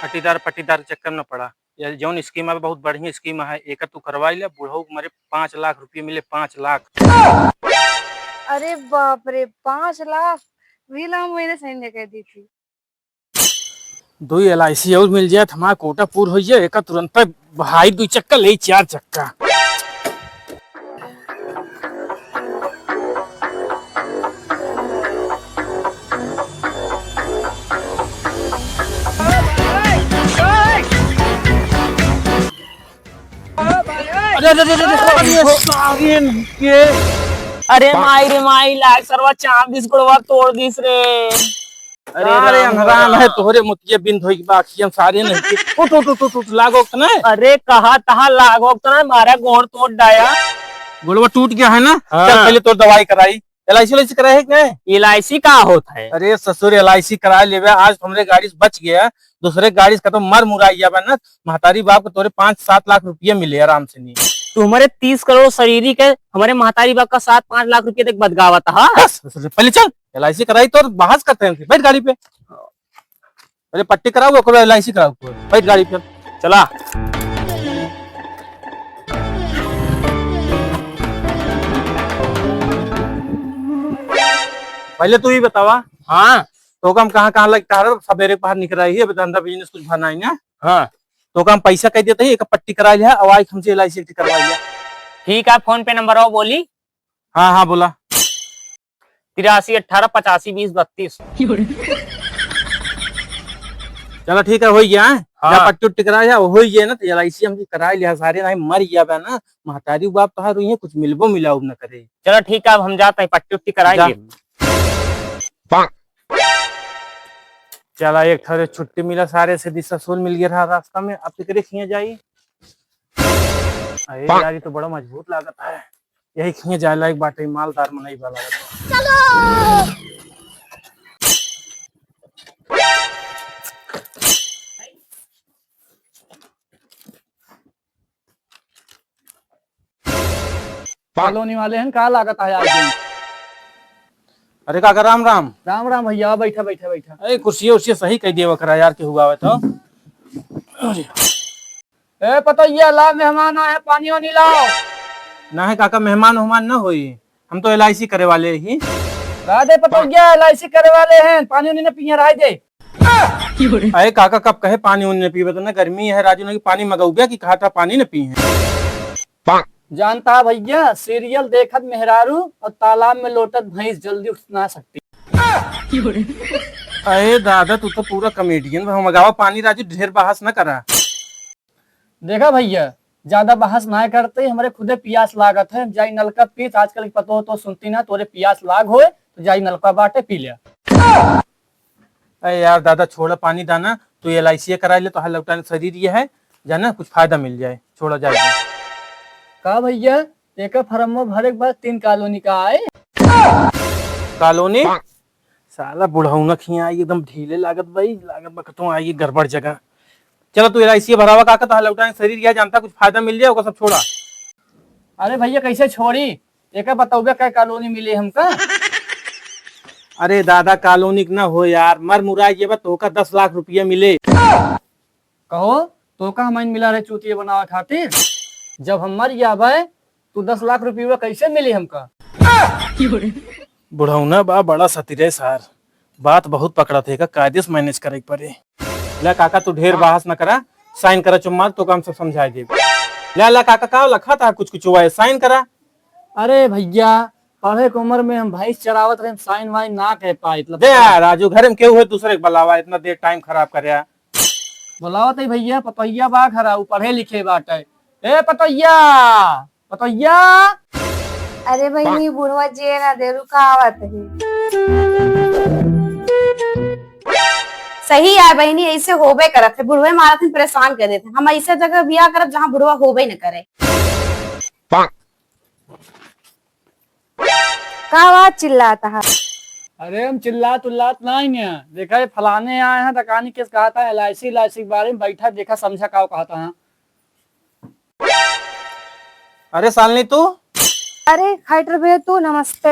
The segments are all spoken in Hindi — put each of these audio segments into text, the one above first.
पट्टीदार पट्टीदार चक्कर न पड़ा। ये जौन स्कीम है बहुत बढ़िया स्कीम है, एक तू करवाई ले, बुढ़ऊ मरे 5 लाख रुपये मिले, 5 लाख। अरे बाप रे, 5 लाख भी ला मैंने सही नहीं कह दी थी। 2 LIC और मिल जाए हमारा कोटा पूर हो जाए, एक तुरंत भाई 2 चक्का ले 4 चक्का। अरे माई रे माई, लाग सरवा चाप दिस गुड़वा तोड़ दिस रे। अरे राम है तोहरे मुतिये बिन धोई के बाकी हम सारे नहीं के उठ उठ उठ उठ उठ लागो त ना। अरे कहा तहा लागो तो ना, मारा गोड़ तोड़ डाया। गुड़वा टूट गया है ना। हाँ। चल पहले तो दवाई कराई। LIC कराए है कि नहीं? LIC का होता है? अरे ससुर LIC करा लेवे, आज हमरे गाड़ी से बच गया, दूसरे गाड़ी से कतो मर मुराई जाबा ना, महतारी बाप को तोरे 5-7 लाख रुपये मिले आराम से। नहीं तुम्हारे 30 करोड़ शरीरी के हमारे महतारी बाप का 7-5 लाख रुपए तक बदगावा था। बस पहले चल LIC कराई तो बहस करते हैं, बैठ गाड़ी पे। पहले पट्टी कराओ LIC कराओ, बैठ गाड़ी पे चला। पहले तू ही बतावा। हाँ तो काम कहाँ लगता है, सवेरे बाहर निकल रही है, धंधा बिजनेस कुछ भरना है ना। हाँ तो काम पैसा कह देते है, एक पट्टी करा लिया, अवाई हमसे LIC करवा लिया। ठीक है, फोन पे नंबर आओ बोली। हाँ हाँ बोला। 83 18 85 20 32। चलो ठीक है, हो गया है। हाँ। पट्टी उट्टी कराया हो गया ना, तो LIC हमसे करा लिया सारे, नहीं मर गया बा ना, महतारी बाप तो हर कुछ मिलबो मिलाओ न करे। चलो ठीक है, अब हम जाते हैं, पट्टी उट्टी कराएंगे। चला एक थारे छुट्टी मिला, सारे से ससुर मिल गया रहा रास्ता में, अब फिक्रे खिए जाई। अरे यार ये तो बड़ा मजबूत लागत है, यही खिए जाए लायक बाटे, मालदार में नहीं वाला। कॉलोनी वाले हैं, कहाँ लागत है आज दिन? अरे काका राम राम। राम राम भैया, बैठा बैठा बैठा। अरे कुर्सी उर्सी सही कह दिया करा यार, के हुआ है तो। ए पतैया ला, मेहमान आए, पानी वानी लाओ। ना है काका, मेहमान उहमान ना होई, हम तो LIC करे वाले ही। ला दे पतैया, LIC करे वाले हैं, पानी वानी न पिए रह दे। अरे काका कब कहे पानी उन्हें पीवे, तो ना गर्मी है राजू ने, पानी मंगाऊ की कहा था पानी न पी है। जानता है भैया, सीरियल देखत मेहरारू और तालाब में लोटत भैंस जल्दी उठ ना सकती। अरे दादा तू तो पूरा कॉमेडियन, मंगावा पानी राजू, ढेर बहस न करा। देखा भैया, ज्यादा बहस ना करते, हमारे खुदे पियास लागत है, जाई नलका पी। आजकल पतो तो सुनती ना, तोरे पियास लाग होए तो जाई नलका बाटे पी लिया। अरे यार दादा छोड़ा पानी दाना, तू LIC करा ले तो हल लौटाने शरीर ये है जाना, कुछ फायदा मिल जाए, छोड़ा जाए। का भैया, एक फरमो भरे के बाद 3 कॉलोनी का आए। कॉलोनी साला बुढ़ाऊ खिया आई, एकदम ढीले लागत भाई, लागत बकतो आई गड़बड़ जगह। चलो तू LIC भरावा काका, तो हल लौटाने शरीर यह जानता, कुछ फायदा मिल जाए, सब छोड़ा। अरे भैया कैसे छोड़ी, एक बताओ क्या कॉलोनी मिली हमका। अरे दादा कॉलोनी ना हो यार, मर मुराई ये तो का 10 लाख रुपये मिले। कहो तो का हमें मिला रहे चूतिया बनावा खातिर, जब हम मर जाबे तो 10 लाख रुपये कैसे मिली हमका। बुढ़ौना बा बड़ा सतीरे सार, बात बहुत पकड़ा थे का, कायदे से मैनेज करे पड़े। ला काका तू ढेर बहस न करा, साइन करा चुम्मा, तो काम से समझाए दे। ला काका का लखा था कुछ कुछ हुआ है, साइन करा। अरे भैया, पढ़े की उम्र में हम भैंस चरावत रहे, साइन वाइन ना कह पाए। दे राजू घर में क्यों है दूसरे के बलावा, इतना देर टाइम खराब करे। बुलावत है भैया, पतैया बा खरा, पढ़े लिखे बाटे। ए पतैया, पतैया। अरे भाई बुढ़वा जे ना दे रुका आवत है। सही है बहनी, ऐसे होबे करत है, बुढ़वे मारत परेशान कर देते, हम ऐसे जगह बियाह करब जहाँ बुढ़वा होबे न करे। का बात चिल्लाता है? अरे हम चिल्लात उल्लात नहीं है, देखा ये फलाने आए हैं, दकानी किस कहा था, LIC के बारे में बैठा, देखा समझा का कहा था। अरे सालनी तू, अरे खाइटर भैया तू नमस्ते।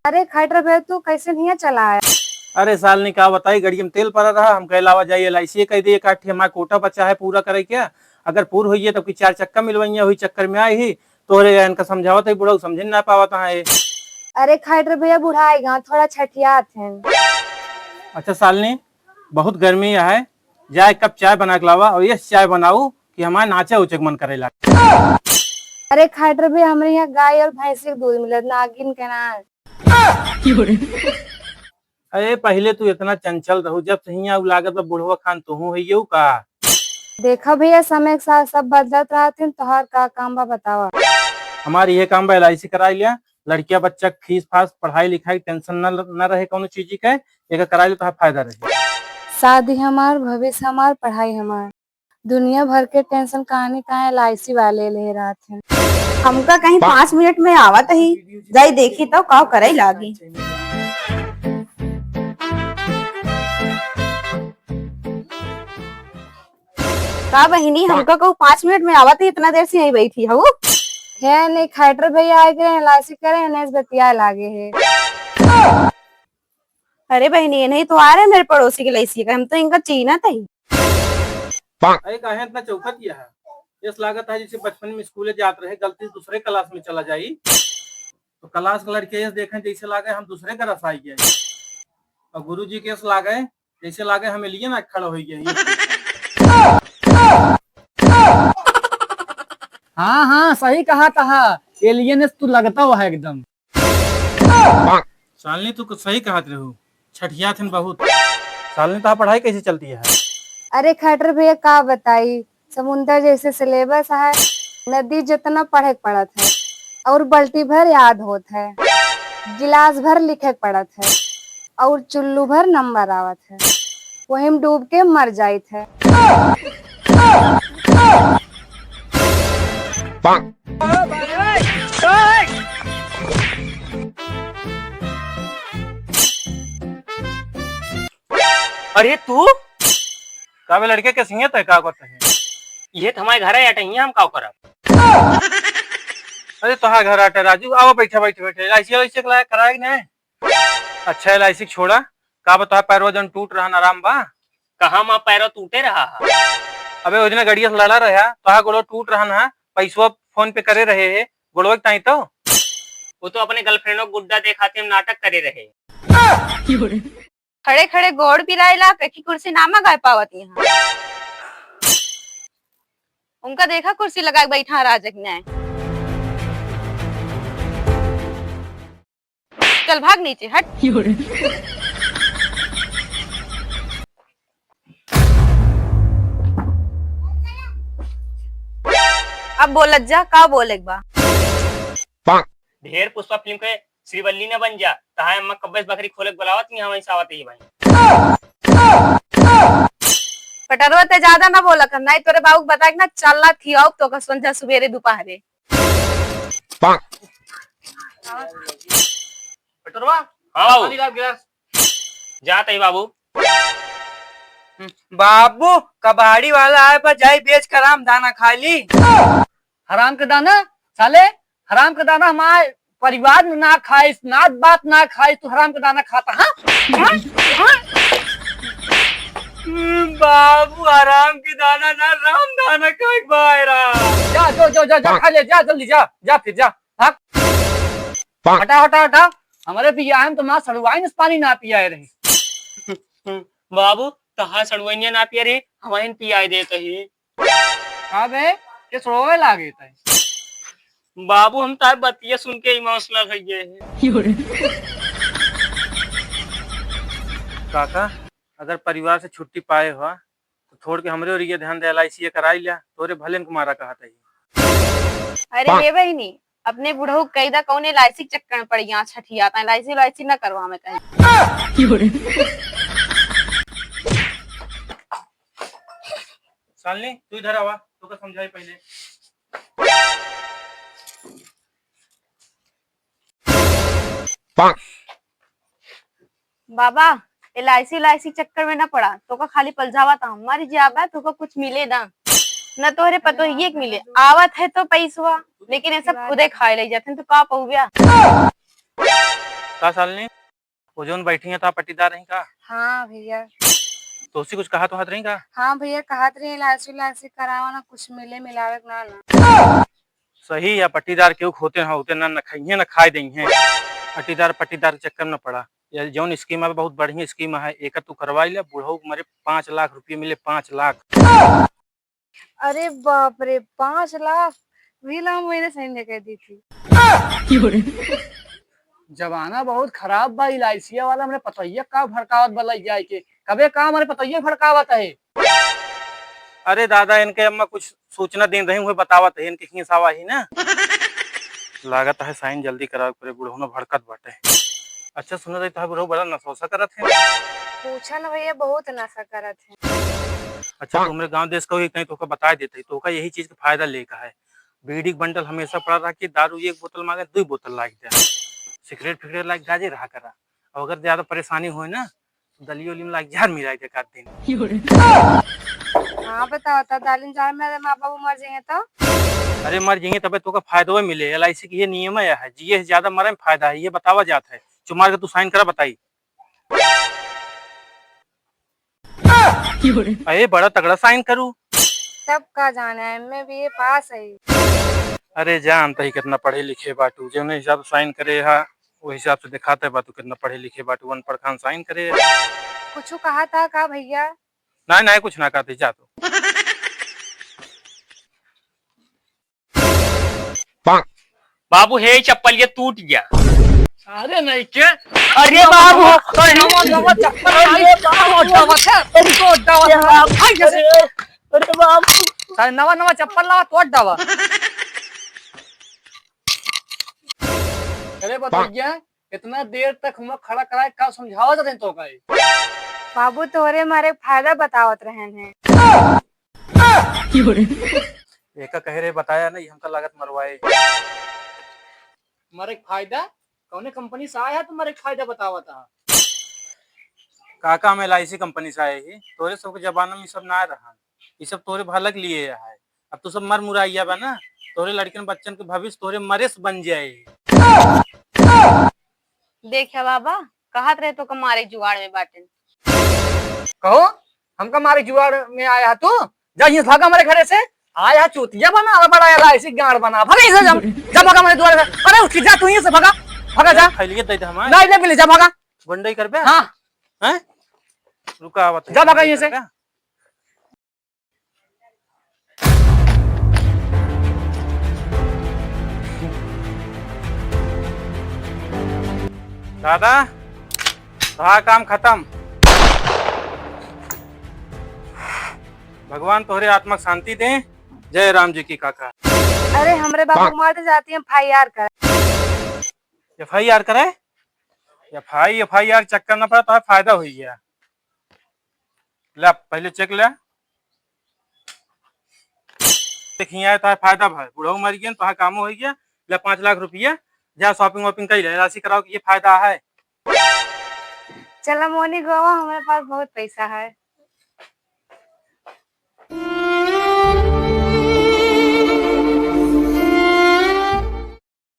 अरे खाइटर भैया तू कैसे नहीं चला है? अरे साल ने का बताई, गाड़ी में तेल पड़ा रहा, हम कह लावा जाइए LIC कह दिए काठी, हमारा कोटा बचा है पूरा करे क्या, अगर पूर हुई है तो कोई 4 चक्का मिलवाइया हुई चक्कर में आई ही तोरे इनका समझावत है बुढ़ऊ समझ ना पावत है। अरे खाइटर भैया बुढ़ाएगा थोड़ा छठियात है। अच्छा सालनी बहुत गर्मी है, जा एक कप चाय बना के लावा और ये चाय बनाऊ कि हमारे नाचे उचे मन करे लागे। अरे खाइटर भैया हमारे यहाँ गाय और भैंस के दूध मिलत नागिन के ना। अरे पहले तू इतना चंचल रहू, जब से हियां लागत बा बुढ़वा खान तू है का। देखा भैया समय के साथ सब बदलत रहते तोहार का काम बा बतावा। हमारी ये काम बा LIC करा लिया, लड़किया बच्चा फीस फास पढ़ाई लिखाई टेंशन न रहे कौनो चीज के, एक करा लिया तो फायदा रहे। शादी हमार भविष्य हमार पढ़ाई हमार, दुनिया भर के टेंशन कहानी कहाँ LIC वाले ले रहा थे। हमका कहीं 5 मिनट में आवत ही जाई देखी तो का करे लागी। का बहिनी हमका कहू 5 मिनट में आवत ही, इतना देर से यहीं बैठी हूँ। है नहीं खाइटर भैया आए के LIC करे ने बतिया लागे है। अरे बहनी नहीं तो आ रहे मेरे पड़ोसी के LIC का, हम तो इनका चीना था ही। अरे कहे इतना चौखट किया है, इस लागत है जैसे बचपन में स्कूले जाते रहे गलती दूसरे क्लास में चला जाई तो क्लास के लड़के देखें जैसे लागे हम दूसरे का रसाई गए, और गुरु जी के लागे जैसे लागे हमें लिए ना खड़ा हो गया। हाँ हाँ सही कहा था, एलियन तू लगता हुआ है एकदम। सालनी तू सही कहत रहू, छठिया थे बहुत। सालनी तो पढ़ाई कैसे चलती है? अरे खाइटर भैया का बताई, समुंदर जैसे सिलेबस है, नदी जितना पढ़े पड़त है और बल्टी भर याद होत है, गिलास भर लिखे पड़त है और चुल्लू भर नंबर आवत है, वही में डूब के मर जाइत है। अरे तू कावे लड़के के सिंगत है का करते हैं? ये तो हमारे घर है अटैया, हम का करब। अरे तोहार घर आटे राजू, आओ बैठे बैठे बैठे LIC कराए नहीं। अच्छा LIC छोड़ा, का बता पैरवा जन टूट रहा आराम बा? कहाँ माँ पैरों टूटे रहा है। अबे वो दिन गड़िया से लड़ा रहा तो गोड़ो टूट रहा ना, पैसवा फोन पे करे रहे है गोड़ो ताई तो वो तो अपने गर्लफ्रेंडों को गुड्डा देखाते हम नाटक करे रहे। खड़े खड़े गोड़ पिराइला पे की कुर्सी ना मंगा पावत यहाँ। उनका देखा कुर्सी लगा के बैठा राजक ने। चल भाग नीचे हट। अब बोलत जा का बोले बा। ढेर पुष्पा फिल्म के श्रीवल्ली न बन जा, तहां अम्मा कब्बेस बकरी खोले के बुलावत नहीं हमारी सावत ही भाई। पटरवा ते ज्यादा ना बोला कर, नहीं तोरे बाबू बता के ना चलना थी आओ तो का संजा सुबेरे दोपहरे। पटरवा हाँ बाबू जाते ही बाबू। बाबू कबाड़ी वाला आए पर जाई बेच कर आम दाना खा ली। हराम का दाना साले, हराम का दाना हमारे परिवार में ना खाइस, ना बात ना खाइस, तू हराम का दाना खाता। हाँ बाबू आराम की दाना ना राम दाना का बायरा। जा जो जो जा, जा खा ले, जा जल्दी जा, जा फिर जा भाग। हटा हटा हटा, हमारे पिया तो माँ सड़वाइन पानी ना पिया रही। बाबू तहां सड़वैया ना पिया रे, हमारे पिया दे कही। अबे ये सड़वे लागे थे। बाबू हम तार बतिया सुन के इमोशनल हो गए हैं। काका अगर परिवार से छुट्टी पाए हुआ तो छोड़ के हमरे और ये ध्यान दे LIC कराई लिया, तोरे भले को मारा कहा था। अरे ये बहनी अपने बुढ़ऊ कैदा कौन LIC चक्कर में पड़ी यहाँ छठिया LIC न करवा में कहीं। सालनी तू इधर आवा, तो का समझाई पहले। बाबा LIC चक्कर में न पड़ा तो का खाली पलझावा था हमारी जाब है तो का कुछ मिले ना न तोहरे पतो ये मिले आवत है तो पैसवा, लेकिन ये सब खुदे खाए ले जाते हैं तो का पहुँच गया। का सालनी वो जोन बैठी है तो आप पट्टीदार रही का? हाँ भैया। तो उसी कुछ कहा तो हाथ रही का? हाँ भैया, कहत रही इलायची करावा ना, कुछ मिले मिलावे के ना। सही या पट्टीदार क्यों होते हैं होते ना खाइए ना खाए दें हैं। पट्टीदार के चक्कर में पड़ा। या जौन स्कीम है बहुत बढ़िया स्कीम है, एक तू करवा ले बुढ़ऊ मरे 5 लाख रुपये मिले, 5 लाख। अरे बाप रे, 5 लाख भी ला मैंने सही नहीं कह दी थी। जमाना बहुत खराब बा, इलायचिया वाला हमने पतैया का भड़कावत बलाई जाए के कबे का हमारे पतैया भड़कावत है। अरे दादा इनके अम्मा कुछ सूचना दे रही हुए बतावत है, इनके हिसाब ही ना। लागत है साइन जल्दी करा पूरे बुढ़ऊ ने भड़कत बाटे। अच्छा सुनो रही तो बुढ़ऊ बड़ा नशा करत है। पूछा ना भैया, बहुत नशा करत है। अच्छा तुम्हारे गांव देश का कहीं तो बता देते तो का यही चीज का फायदा लेकर है। बीड़ी बंडल हमेशा पड़ा रहा कि दारू 1 बोतल मांगे 2 बोतल लाग जाए, सिगरेट फिगरेट लाग जाजे रहा करा। और अगर ज्यादा परेशानी हो ना तो दलियो उली में लाग जार मिला के काट दिन। हाँ बताओ, तो दालिन जार मेरे माँ बाबू मर जाएंगे तो? अरे मर जाएंगे तबे तो का फायदा मिले। LIC की ये नियम है, जिए से ज्यादा मरे में फायदा है, ये बतावा जाता है। चुमार के तू साइन करा बताई। अरे बड़ा तगड़ा साइन करूँ। तब का जाना है, मैं भी पास है। अरे जानता ही कितना पढ़े लिखे बाटू, जो हिसाब से साइन करे है वो हिसाब से दिखाते बाटू कितना पढ़े लिखे बाटू। अनपढ़ खान साइन करे। कुछ कहा था का भैया? ना कुछ ना कहते जा तो। बाबू हे चप्पल ये टूट गया। अरे नहीं के अरे बाबू, अरे बाबू, नवा नवा चप्पल लावा तोड़ डावा। अरे बताइए इतना देर तक हम खड़ा कराए का समझावा जाते तो का बाबू तोरे मारे फायदा बतावत रहे हैं। एक कह रहे बताया नहीं हमका लागत मरवाए। तुम्हारे फायदा कौन कंपनी से आया, तुम्हारे फायदा बतावा था। काका हम LIC कंपनी से आए ही, तोरे सबके जमाना में सब ना रहा, ये सब तोरे भलक लिए है। अब तो सब मर मुराइया बा ना, तोरे लड़कन बच्चन के भविष्य तोरे मरेस बन जाए। देखा बाबा, कहत रहे तो कमारे जुगाड़ में बाटे। कहो हमका मारे जुआड़ में आया तू, जा ये भागा हमारे घरे से। आया चूतिया बना बड़ा LIC गाड़ बना, भागा इसे जा भागा मेरे द्वार से। अरे उठ जा तू यहीं से भागा, भागा जा। खैलिए दे दे हमारे नहीं ले मिले, जा भागा। बंडई करबे। हाँ हैं रुका आवत है। जा भागा यहीं से। दादा रहा काम खत्म। भगवान तोहरे आत्मा को शांति दे। जय राम जी की काका। अरे हमरे बाबू मारते जाती हैं, FIR कर। FIR कराए? FIR चेक करना पड़ा तो फायदा हो गया। ले पहले चेक ले देखिए तो फायदा भाई, बुढ़ऊ मर गया तो काम हो गया। ले 5 लाख रुपया जहाँ शॉपिंग वॉपिंग कर राशि कराओ, ये फायदा है। चलो मोनी गोवा, हमारे पास बहुत पैसा है।